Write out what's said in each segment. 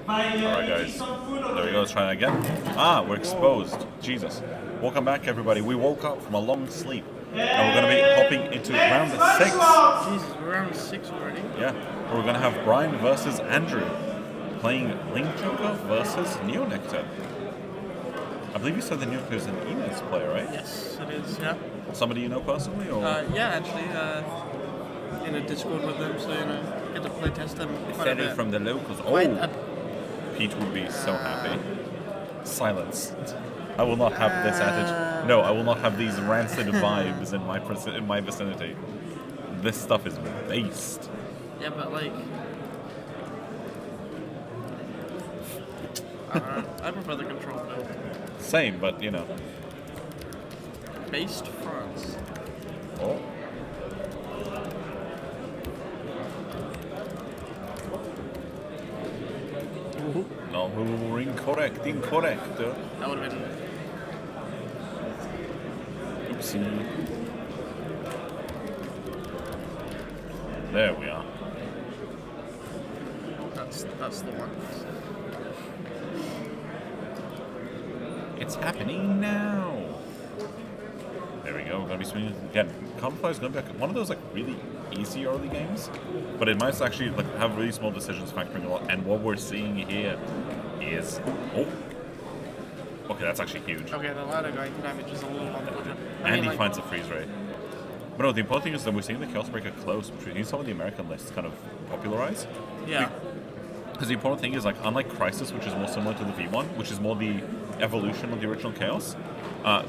Alright guys, there we go, let's try that again. Ah, we're exposed. Jesus. Welcome back everybody. We woke up from a long sleep. And we're going to be hopping into round 6. Jesus, we're round 6 already. Yeah, we're going to have Brian versus Andrew playing Link Joker versus Nectar. I believe you said the Nectar is an Ines player, right? Yes, it is, yeah. Somebody you know personally? Or? Yeah, actually, in a Discord with them, so, get to play test them quite a bit. From the locals. Pete would be so happy. Silence. I will not have this attitude. No, I will not have these rancid vibes in my vicinity. This stuff is based. Yeah, but I don't know. I prefer the control build. Same, but Based France. Oh. No, incorrect. That would have been. Oopsie. There we are. That's the one. It's happening now. There we go. We're gonna be swinging again. Camouflage is gonna be one of those really easy early games, but it might actually have really small decisions factoring a lot. And what we're seeing here is okay, that's actually huge. Okay, the ladder going damage is a little unfortunate. And he finds a freeze rate. But no, the important thing is that we're seeing the Chaos Breaker close, which is some of the American lists kind of popularize. Yeah. Because the important thing is, unlike Crisis, which is more similar to the V1, which is more the evolution of the original Chaos,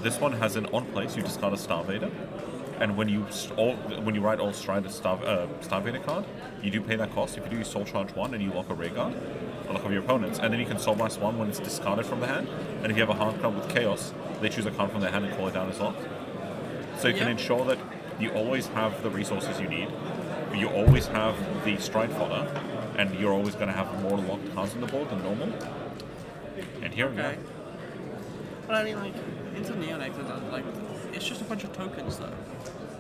this one has an on-place, you discard a Starvader, and when you ride all Stride a Starvader card, you do pay that cost. If you do, you Soul Charge 1 and you lock a Ray Guard, or lock of your opponents, and then you can Soul Blast 1 when it's discarded from the hand, and if you have a hard card with Chaos, they choose a card from their hand and call it down as locked. So you can ensure that you always have the resources you need, you always have the Stride fodder, and you're always going to have more locked cards on the board than normal. And here we go. But I mean, into Nectar, it's just a bunch of tokens, though.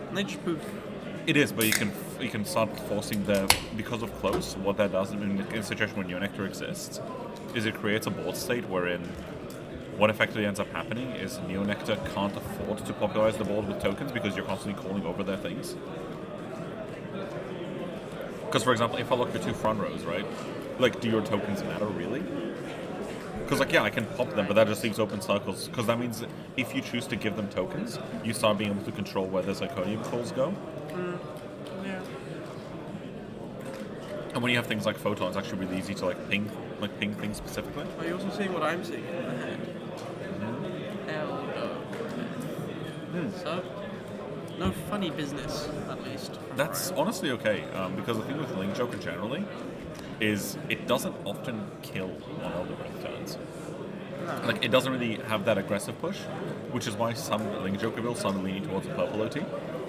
And they just poof. It is, but you can start forcing because of close. What that does in a situation when Nectar exists, is it creates a board state wherein what effectively ends up happening is Nectar can't afford to popularize the board with tokens because you're constantly calling over their things. Because, for example, if I look at 2 front rows, right? Do your tokens matter, really? Because, I can pop them, but that just leaves open circles. Because that means that if you choose to give them tokens, you start being able to control where the Zirconium calls go. Yeah. And when you have things like Photon, it's actually really easy to, ping things specifically. Are you also seeing what I'm seeing in the hand? So, no funny business, at least. That's honestly okay, because the thing with Link Joker generally is it doesn't often kill on Elder Breath turns. No. It doesn't really have that aggressive push, which is why some Link Joker builds start leaning towards a purple OT.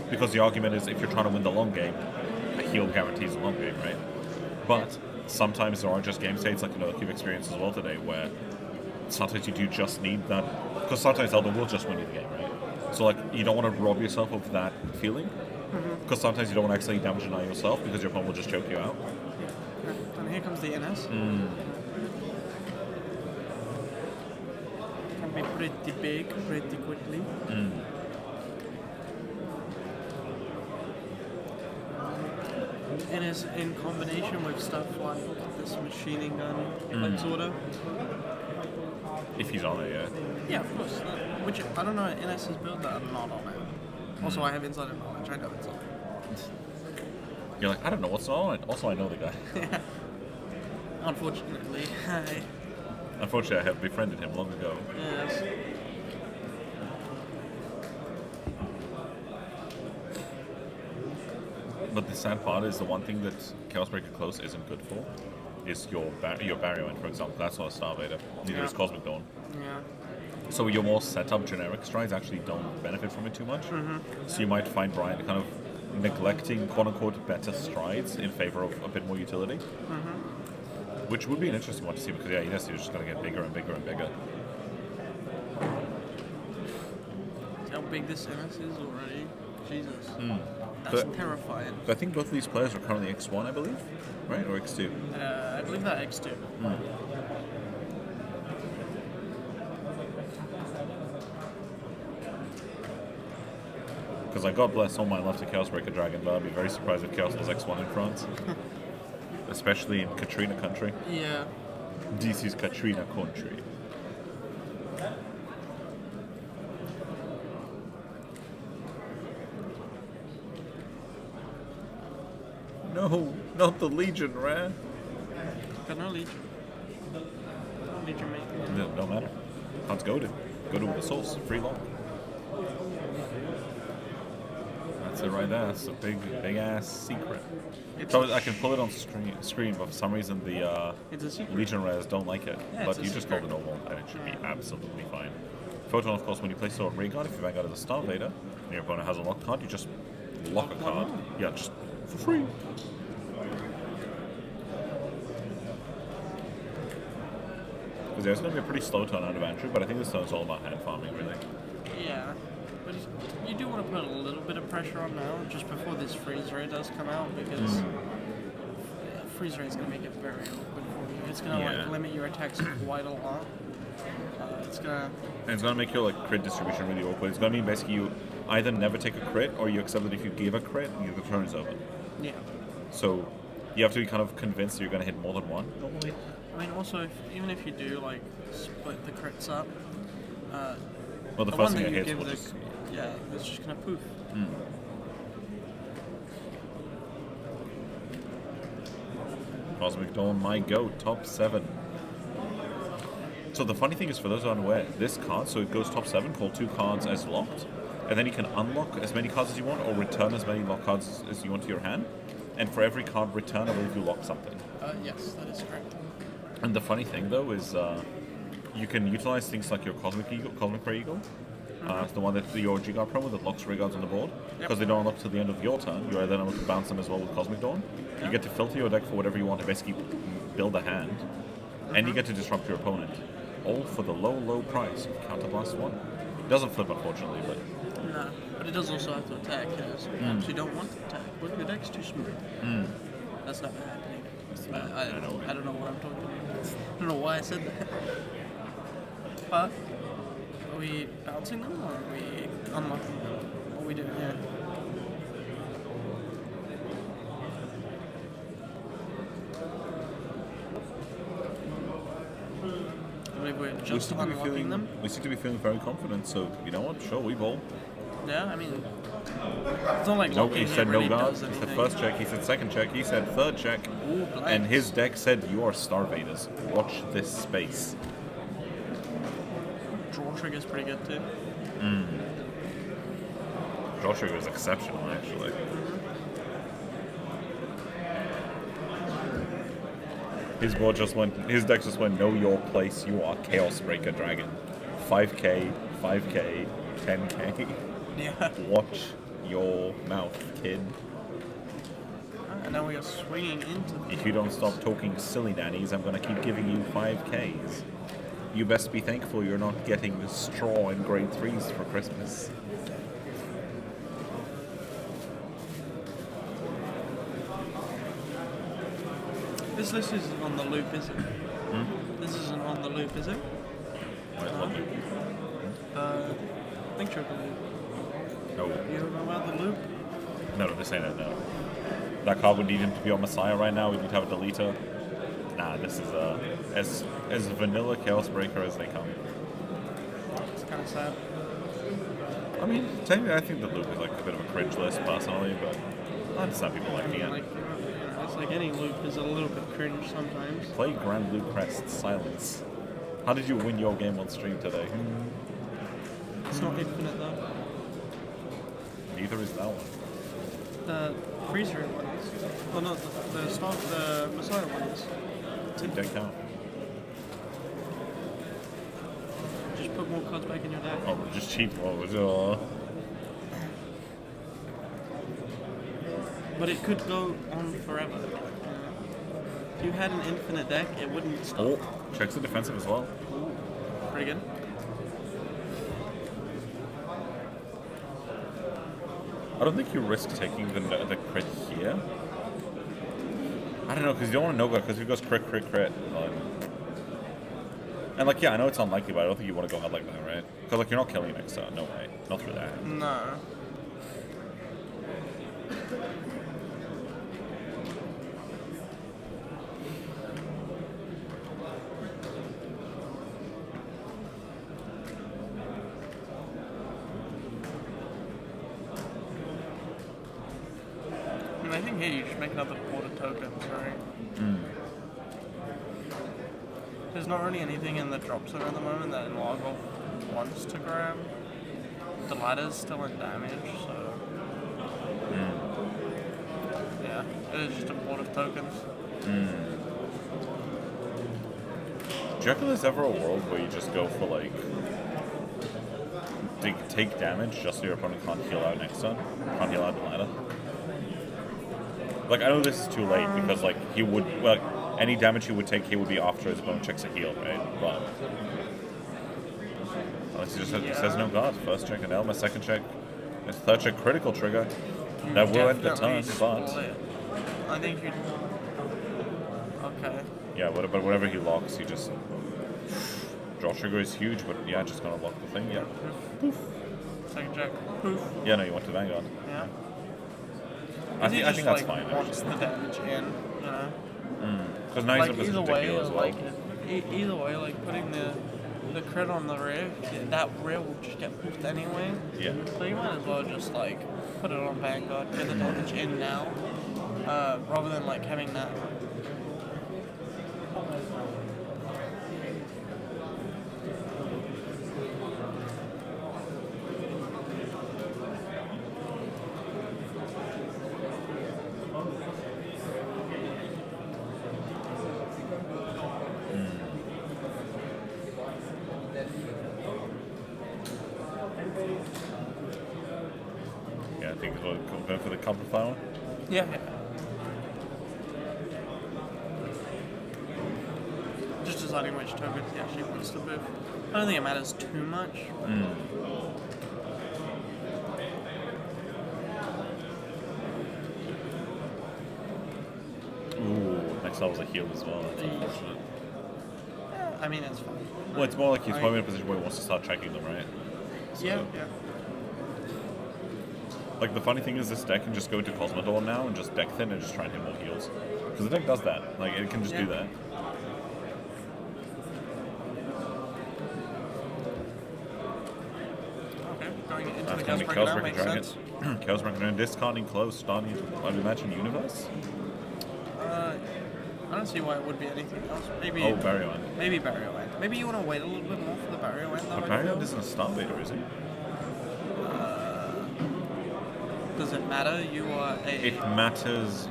Because the argument is if you're trying to win the long game, a heal guarantees the long game, right? But sometimes there are just game states like you've experienced as well today where sometimes you do just need that, because sometimes Elder will just win you the game, right? So you don't want to rob yourself of that feeling, because sometimes you don't want to accidentally damage deny yourself because your opponent will just choke you out. And here comes the NS. Can be pretty big, pretty quickly. NS in combination with stuff like this machining gun, Exorder. If he's on it, yeah. Yeah, of course. Which, I don't know, NS has built that I'm not on it. Also, I have insider knowledge, I know it's on it. You're I don't know what's on it. Also, I know the guy. Yeah. Unfortunately, Unfortunately, I have befriended him long ago. Yes. But the sad part is the one thing that Chaos Breaker Close isn't good for is your Barrier Wind, for example. That's not a Starvader. Neither is Cosmic Dawn. Yeah. So your more set-up generic strides actually don't benefit from it too much. So you might find Brian kind of neglecting quote-unquote better strides in favor of a bit more utility. Which would be an interesting one to see because, Ines is just going to get bigger and bigger and bigger. See how big this NS is already? Jesus. That's terrifying. I think both of these players are currently X1, I believe, right? Or X2? I believe that X2. Because God bless all my love to Chaos Breaker Dragon, but I'd be very surprised if Chaos was X1 in France. Especially in Katrina country. Yeah. This is Katrina country. No, not the Legion, Rare. Got no Legion. No Legion, mate. No, don't matter. Let's go to the source. Free lock. That's it right there. That's a big ass secret. So I can pull it on screen, but for some reason the It's a secret. Legion rares don't like it. Yeah, But it's a you just call secret. the normal, and it should be absolutely fine. Photon, of course, when you place it on Raygun, if you vanguard as a Star Vader, and your opponent has a lock card, you just lock a Lock one card. on. Yeah, just for free. Because there's going to be a pretty slow turn out of entry, but I think this turn's all about hand farming, really. Yeah. But you do want to put a little bit of pressure on now, just before this freeze ray does come out, because freeze ray is going to make it very awkward for you. It's going to Yeah. like limit your attacks quite a lot. It's going to... And it's going to make your crit distribution really awkward. It's going to mean basically you either never take a crit, or you accept that if you give a crit, the turn is over. Yeah. So you have to be kind of convinced that you're going to hit more than one, normally. I mean, also, even if you do, like, split the crits up, Well, the the first one thing that it you hits give will the... just... Yeah, it's just going to poof. Cosmic Dawn, my go, top 7. So the funny thing is, for those who aren't aware, this card, so it goes top 7, call 2 cards as locked, and then you can unlock as many cards as you want, or return as many locked cards as you want to your hand, and for every card return, I believe you lock something. Yes, that is correct. And the funny thing, though, is you can utilize things like your Cosmic Ray Eagle. It's the one that your G-Guard promo that locks Ray Guards on the board. Because they don't unlock till the end of your turn, you're then able to bounce them as well with Cosmic Dawn. You get to filter your deck for whatever you want to basically build a hand. And you get to disrupt your opponent. All for the low price of Counterblast 1. It doesn't flip, unfortunately, but... No, but it does also have to attack, sometimes you don't want to attack, but your deck's too smooth. That's not happening. I don't know what I'm talking about. I don't know why I said that. But, are we bouncing them, or are we unlocking them? What are we doing here? I believe we're just unlocking them. We seem to be feeling very confident, so you know what? Sure, we bowl. Yeah, I mean, it's not like No, locking he said it no really guards. does He said anything. first check, he said second check, he said third check. Ooh, And blanks. his deck said, you are Star Vaders. Watch this space. Draw trigger's pretty good too. Draw trigger is exceptional, actually. His deck just went, know your place, you are Chaos Breaker Dragon. 5k, 5k, 10k. Yeah. Watch your mouth, kid. And now we are swinging into the... If you don't stop talking silly nannies, I'm gonna keep giving you 5ks. You best be thankful you're not getting the straw in grade 3s for Christmas. This list isn't on the loop, is it? This isn't on the loop, is it? Might look. Link triple loop. No. You don't know about the loop? No, this ain't it, no. That card would need him to be on Messiah right now. We need to have a deleter. Nah, this is as vanilla Chaos Breaker as they come. It's kind of sad. I mean, technically, I think the loop is like a bit of a cringe list personally, but I understand people liking it. Like, it's like any loop is a little bit cringe sometimes. Play Grand Blue Crest Silence. How did you win your game on stream today? It's not infinite though. Neither is that one. The freezer one is. Well, no, the Messiah one is. It's in deck count. Just put more cards back in your deck. Oh, just cheap rolls. But it could go on forever. If you had an infinite deck, it wouldn't stop. Oh, checks the defensive as well. Pretty good. I don't think you risk taking the crit here. I don't know, because you don't want to no-go, because if he goes crit, crit, crit, and like, yeah, I know it's unlikely, but I don't think you want to go out like that, right? Because like, you're not killing Nectar, no way. Not through that. No. I think here you should make another quarter tokens, right? There's not really anything in the drop zone at the moment that Logov wants to grab. The ladder's still in damage, so yeah, it is just a port of tokens. Do you reckon there's ever a world where you just go for like take damage just so your opponent can't heal out Nectar, can't heal out the ladder? Like, I know this is too late because like he would, well, any damage he would take, he would be after his opponent checks a heal, right? But unless he just says no guard, first check an Elma, second check, his third check critical trigger, that will end the turn, but I think you. Okay. yeah, but whatever he locks, he just draw trigger is huge, but yeah, just gonna lock the thing, yeah. Poof. Second check. Poof. Yeah, no, you want to Vanguard. Yeah. I think that's like, fine. Wants the damage in, you know. Because now he's in a position to heal as well. Like either way, like putting the crit on the rear, that rear will just get poofed anyway. Yeah. So you might as well just like put it on Vanguard, get the damage in now, rather than like having that. Yeah, I think it's going for the couple final. Yeah. Just deciding which tokens he actually wants to move. I don't think it matters too much. Ooh, next level's a heal as well. That's unfortunate. Yeah, I mean, it's fine. Well, it's more like he's probably in a position where he wants to start checking them, right? So, Yeah. like, the funny thing is this deck can just go into Cosmodor now and just deck thin and just try and hit more heals. Because the deck does that. Like, it can just do that. Okay, going into That's the going to be Chaos Chaos Breaker Breaker makes Dragon. sense. Chaos Breaker Dragon discarding close, starting to, I'd imagine, Universe? I don't see why it would be anything else. Maybe. Oh, Barrier One. Maybe Barrier End. Maybe you want to wait a little bit more for the Barrier End. But Barrier One isn't a Starvader, is it? Does it matter? You are a. It matters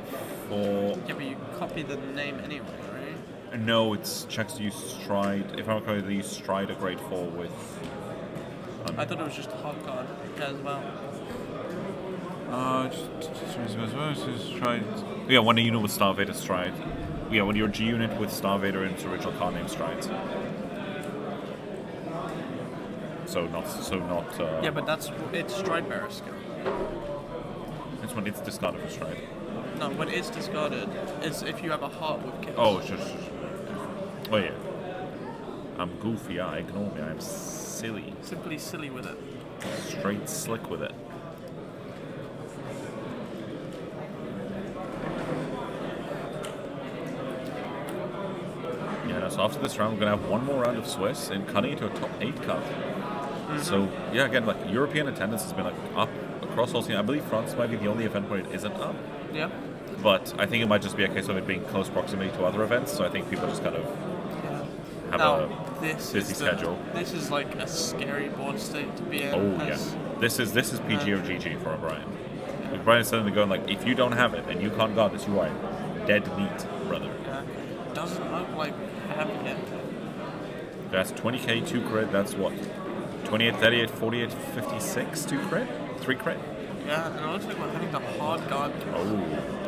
for... Yeah, but you copy the name anyway, right? No, it's checks you stride. If I'm correct, you stride a Great Fall with... I thought it was just a hot card as well. Stride. Yeah, when a unit with Starvader stride. Yeah, when your G unit with Starvader in its original card name strides. So not. Yeah, but it's Stride Bearer skill. It's when it's discarded for stride. No, when it's discarded, it's if you have a heart with kills. Oh, sure. Oh yeah. I'm goofy. Yeah, ignore me. I'm silly. Simply silly with it. Straight slick with it. Yeah, no, so after this round, we're going to have one more round of Swiss and cutting into a top 8 cut. So, yeah, again, like, European attendance has been, like, up across all scenes. I believe France might be the only event where it isn't up. Yeah. But I think it might just be a case of it being close proximity to other events, so I think people just kind of have a busy schedule. This is like a scary board state to be in. Oh, yeah. This is PG or GG for O'Brien. Like, Brian's suddenly going, like, if you don't have it and you can't guard this, you are dead meat, brother. Yeah. Doesn't look like having it. That's 20k, 2 crit, that's what? 28, 38, 48, 56, 2 crit? 3 crit? Yeah, and it looks like we're having the hard guard. Oh.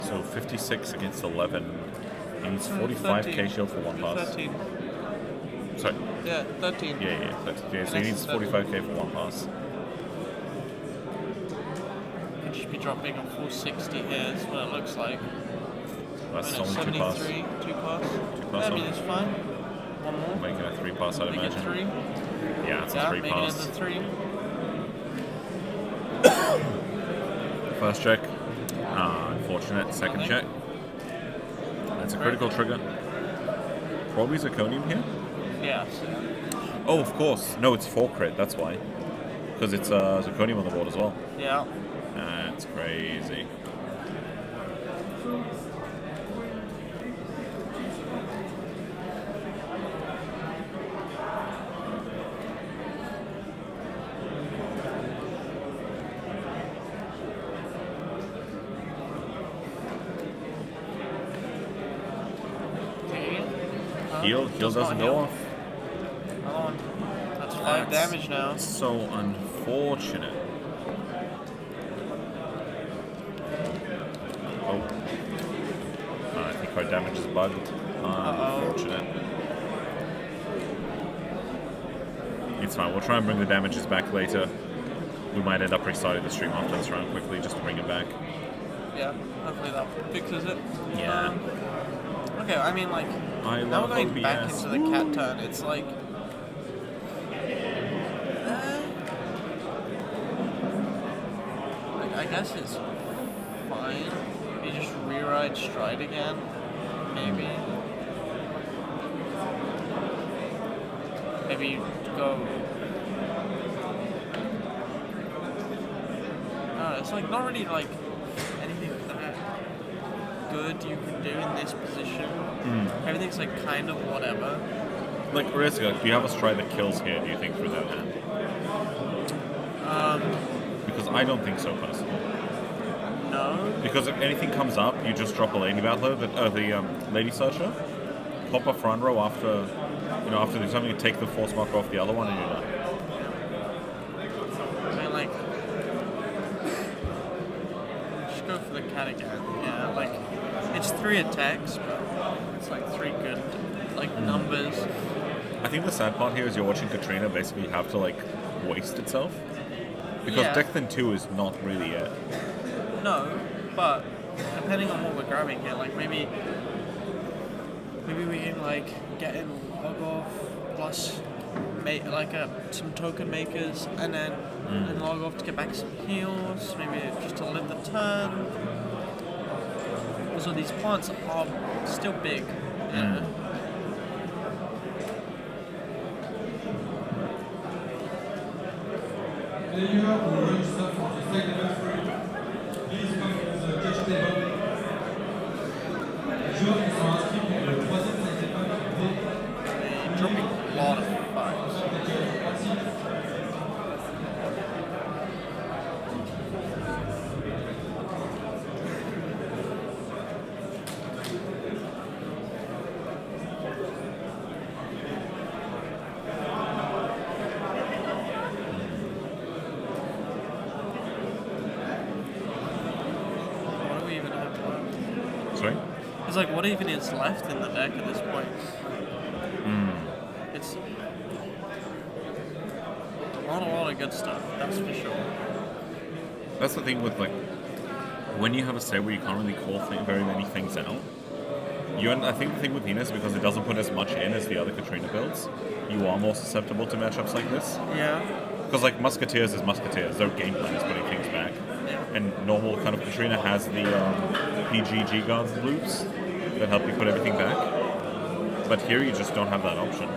So 56 against 11. He needs 45k shield for one pass. 13. Sorry. Yeah, 13. Yeah, so he needs 45k for one pass. Could just be dropping a full 60 here, is what it looks like. That's I mean, only 2 pass. 73, 2 pass. pass I mean, it's fine. One more. Making a 3 pass, I'd Make imagine. it 3. Yeah, it's a Yeah, 3 making pass. it a 3. First check. Unfortunate. Second Nothing. check. That's a critical trigger. Probably zirconium here. Yeah. Oh, of course. No, it's 4 crit, that's why. Because it's zirconium on the board as well. Yeah. That's crazy. Heal doesn't go off. Another one. That's 5 damage now. So unfortunate. Oh. I think our damage is bugged. Unfortunate. It's fine. We'll try and bring the damages back later. We might end up restarting the stream after this round quickly just to bring it back. Yeah, hopefully that fixes it. Yeah. Okay, I mean, like, I now love we're going OBS. back into the cat turn. It's like, I guess it's fine. You just rewrite stride again, maybe. Maybe you go. It's like not really like anything that good you can do in this position. Everything's like kind of whatever. Like, Reziga, do you have a stride that kills here, do you think, through that hand? Because I don't think so, personally. No. Because if anything comes up, you just drop a Lady Battler, the Lady Searcher, pop a front row after there's something, you take the force marker off the other one, and you're done. I mean, like, just go for the cat again. Yeah, like, it's 3 attacks, but it's like 3 good, like, numbers. I think the sad part here is you're watching Katrina basically have to, like, waste itself. Because Yeah. Declan 2 is not really it. No, but depending on what we're grabbing here, like, maybe we can, like, get in log off plus some token makers and then log off to get back some heals, maybe just to live the turn. Also, these plants are still big. Yeah. Dropping a lot of fives. What do we even have left? Sorry? It's like, what even is left in the deck at this point? It's not a lot of good stuff, that's for sure. That's the thing with, like, when you have a set where you can't really call very many things out, I think the thing with Venus, because it doesn't put as much in as the other Katrina builds, you are more susceptible to matchups like this. Yeah. Because, like, Musketeers is Musketeers, their game plan is putting things back. Yeah. And normal kind of Katrina has the PGG guards loops that help you put everything back. But here you just don't have that option.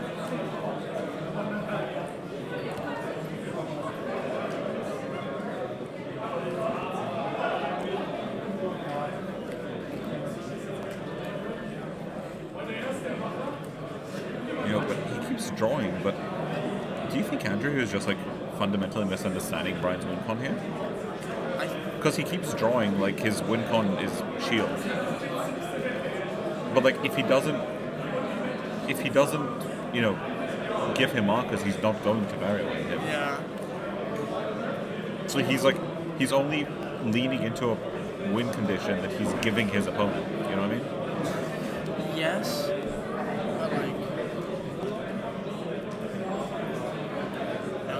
But he keeps drawing, but do you think Andrew is just, like, fundamentally misunderstanding Brian's win con here? Because he keeps drawing like his win con is shield. But, like, if he doesn't, give him markers, he's not going to barrier him. Yeah. So he's only leaning into win condition that he's giving his opponent. You know what I mean? Yes. But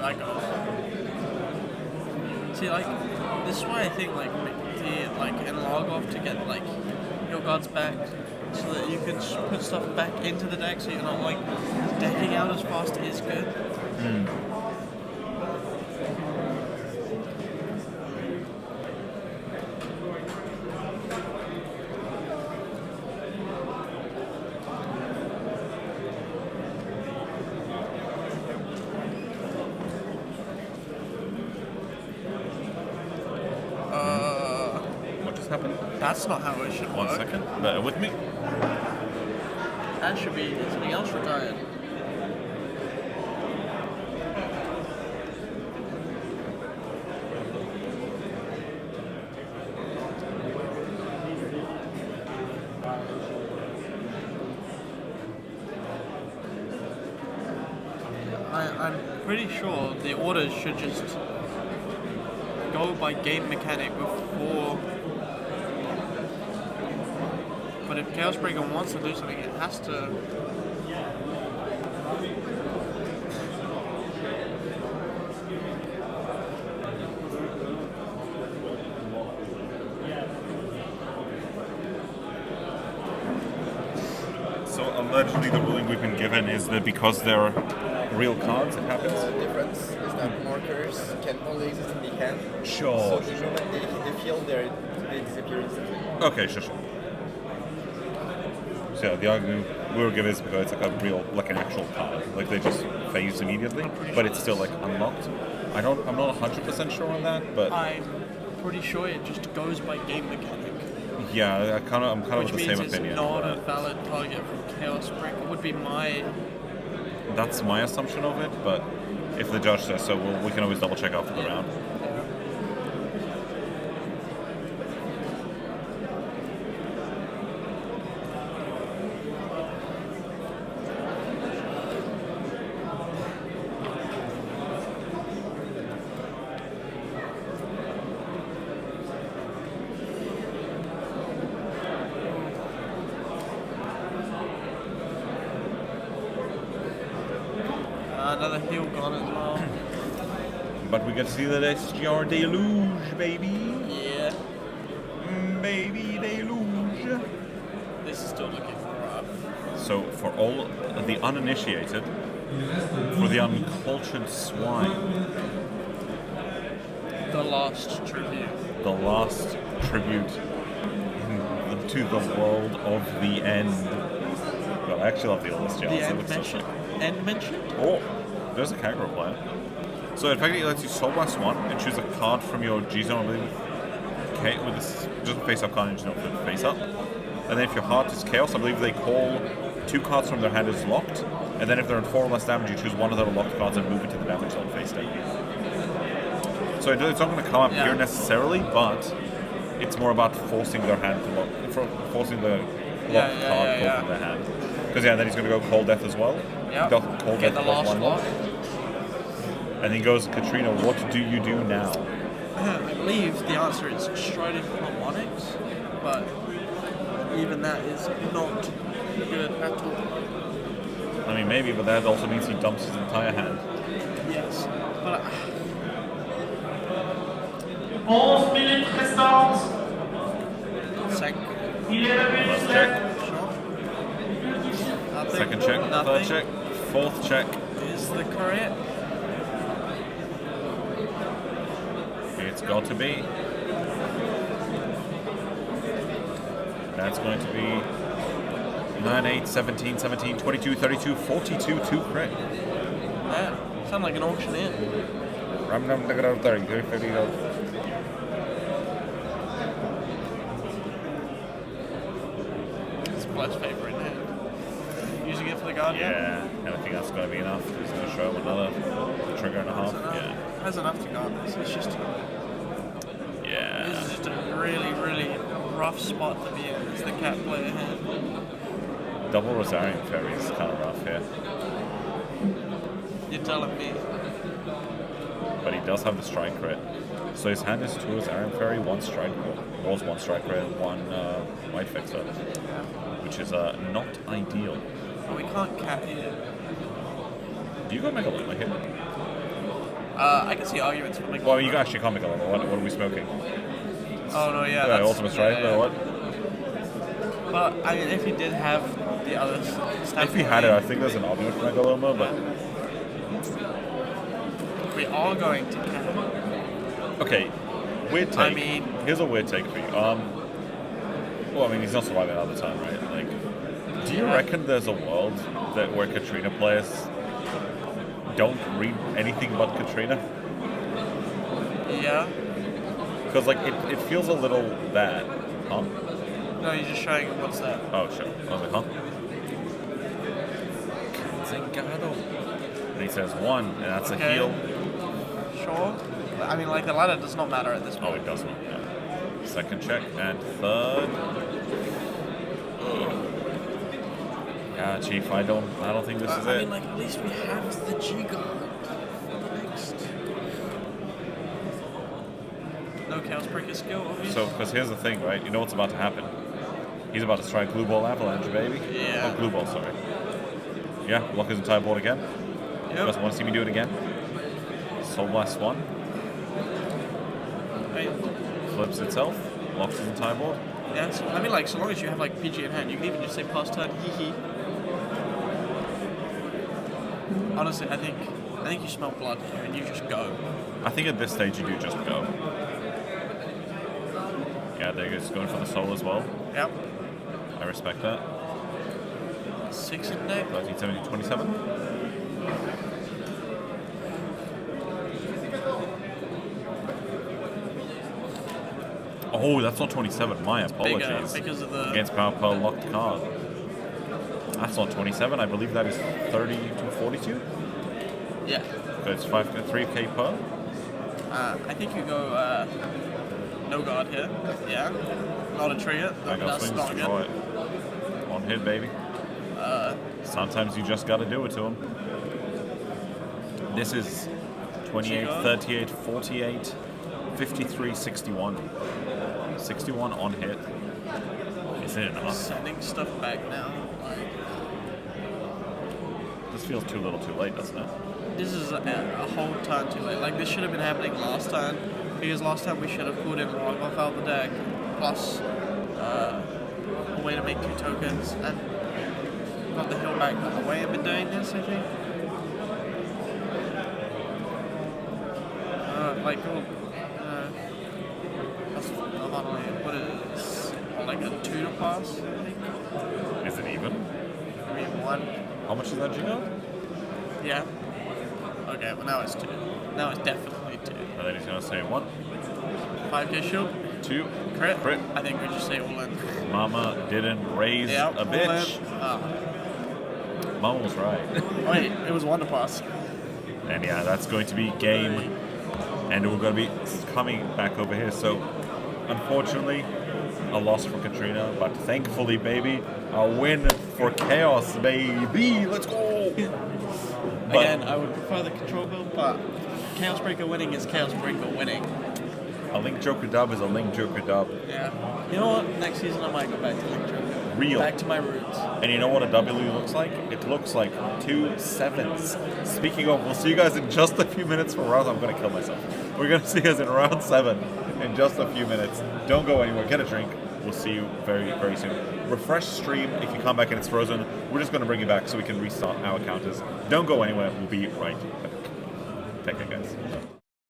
like, see, like, this is why I think like and log off to get like your cards back, so that you can put stuff back into the deck, so you're not like decking out as fast is good. What just happened? That's not how it should work. 1 second. Bear with me. That should be something else retired. I'm pretty sure the orders should just go by game mechanic before. But if Chaos Breaker wants to do something, it has to. So allegedly the ruling we've been given is that because they're real cards, it happens. The difference is that markers can only exist in the hand. Sure. So the moment they hit the field, they disappear instantly. Okay, sure. So yeah, the argument we were given is because it's like a real, like an actual card. Like they just phase immediately, but it's still like unlocked. I'm not 100% sure on that, but I'm pretty sure it just goes by game mechanic. yeah, I'm kind of Which of the means same it's opinion. not a but valid target for Chaos Breaker, would be my. that's my assumption of it, but if the judge says so, we can always double check after the round. Another heal gone as well. But we get to see the SGR Deluge, baby. Yeah. Baby Deluge. This is still looking rough. So for all the uninitiated, for the uncultured swine, The last tribute. the last tribute to the world of the end. Well, I actually love the old SGR. The end mention. End mention? Oh, there's a Kagro player. So in fact, it lets you Soul Blast 1 and choose a card from your G-Zone, I believe. Okay, with this just a face-up card and just flip it face-up. And then if your heart is Chaos, I believe they call 2 cards from their hand as locked. And then if they're in 4 or less damage, you choose one of their locked cards and move it to the damage zone face down. So it's not going to come up here necessarily, but it's more about forcing their hand to lock, forcing the locked card pull from their hand. Because then he's going to go Cold Death as well. Yeah. Cold Get Death the plus last 1 lock. And he goes, Katrina, what do you do now? I believe the answer is Striding Harmonics, but even that is not good at all. I mean, maybe, but that also means he dumps his entire hand. Yes, but 11 minutes restantes. Il est revenu First sur check, nothing. second check, third Nothing check, fourth check. is the correct. It's got to be. That's going to be 9, 8, 17, 17, 22, 32, 42, 2 crit. Yeah, sound like an auctioneer. Ram dum dum 30, 50. It's Blood's favourite hand. Using it for the Guardian? Yeah, and I think that's going to be enough. He's going to show him another trigger and a half. Yeah. Has enough to guard this. It's just Yeah. this is just a really, really rough spot to be in. It's the cat player hand. Double Rosarian Fairy is kind of rough here. You're telling me. But he does have the strike crit. So his hand is 2 is Iron Fairy, 1 Strike, was 1 Strike Ray, 1 White Fixer, which is not ideal. Oh, we can't cat here. Do you go Megaloma here? I can see arguments for Megaloma. Well, you actually can't Megaloma. What are we smoking? Oh no, yeah. Yeah, Ultimate Strike, or what? But I mean, if he did have the other stuff. If he had it, I think there's an argument for Megaloma, but... We are going to cat. Okay, weird take. I mean... Here's a weird take for you. Well, I mean, he's not surviving all the time, right? Like, do you reckon there's a world where Katrina players don't read anything but Katrina? Yeah. Because, like, it feels a little bad. Huh? No, you're just showing him what's that. Oh, sure. I was like, huh? And he says 1, and that's a heal. Sure. I mean, like, the ladder does not matter at this point. Oh, it doesn't. Yeah. Second check, and third. Yeah, Chief, I don't think this is I it. mean, like, at least we have the G-Guard for the next. No Chaos Breaker skill, obviously. So, because here's the thing, right? You know what's about to happen. He's about to strike Glue Ball Avalanche, baby. Yeah. Oh, Glue Ball, sorry. Yeah, lock his entire board again. Yep. You guys want to see me do it again? Soul Blast 1. Right. Flips itself. Locks his entire board. Yeah, so, I mean, like, so long as you have, like, PG in hand, you can even just say pass turn, hee. Honestly, I think you smell blood here and you just go. I think at this stage you do just go. Yeah, there goes going for the soul as well. Yep. I respect that. 6 in deck. 13, 17, 27. Oh, that's not 27. My apologies. Bigger because of the... Against Power Pearl locked card. That's not 27. I believe that is 30 to 42. Yeah. So it's 3k per. I think you go no guard here. Yeah. Not a trigger. I got That's swings not to good. draw it. On hit, baby. Sometimes you just gotta do it to him. This is 28, 38, 48, 53, 61. 61 on hit. Is it enough? Sending stuff back now. Like, This feels too little too late, doesn't it? this is a whole turn too late. Like, this should have been happening last time, because last time we should have pulled in Rock off out the deck, plus a way to make 2 tokens, and got the hill back the way I've been doing this, I think. That's what it is. Like a 2 to pass, I think. Is it even? Maybe 1. How much is that Gino? Yeah. Okay, well now it's 2. Now it's definitely 2. And then he's gonna say 1, 5k shield. 2, Crit. crit. I think we just say all in. Mama didn't raise Yeah, a bitch. Mama was right. Wait, it was 1 to pass. And yeah, that's going to be game. And we're going to be coming back over here. So, unfortunately, a loss for Katrina. But thankfully, baby, a win for Chaos, baby. Let's go! But Again, I would prefer the control build, but Chaos Breaker winning is Chaos Breaker winning. a Link Joker dub is a Link Joker dub. Yeah. You know what? Next season I might go back to Link Joker. Real. Back to my roots. And you know what a W looks like? It looks like 2 7s. Speaking of, we'll see you guys in just a few minutes for round. I'm going to kill myself. We're going to see us in round 7 in just a few minutes. Don't go anywhere. Get a drink. We'll see you very, very soon. Refresh stream. If you come back and it's frozen, we're just going to bring you back so we can restart our counters. Don't go anywhere. We'll be right back. Take care, guys.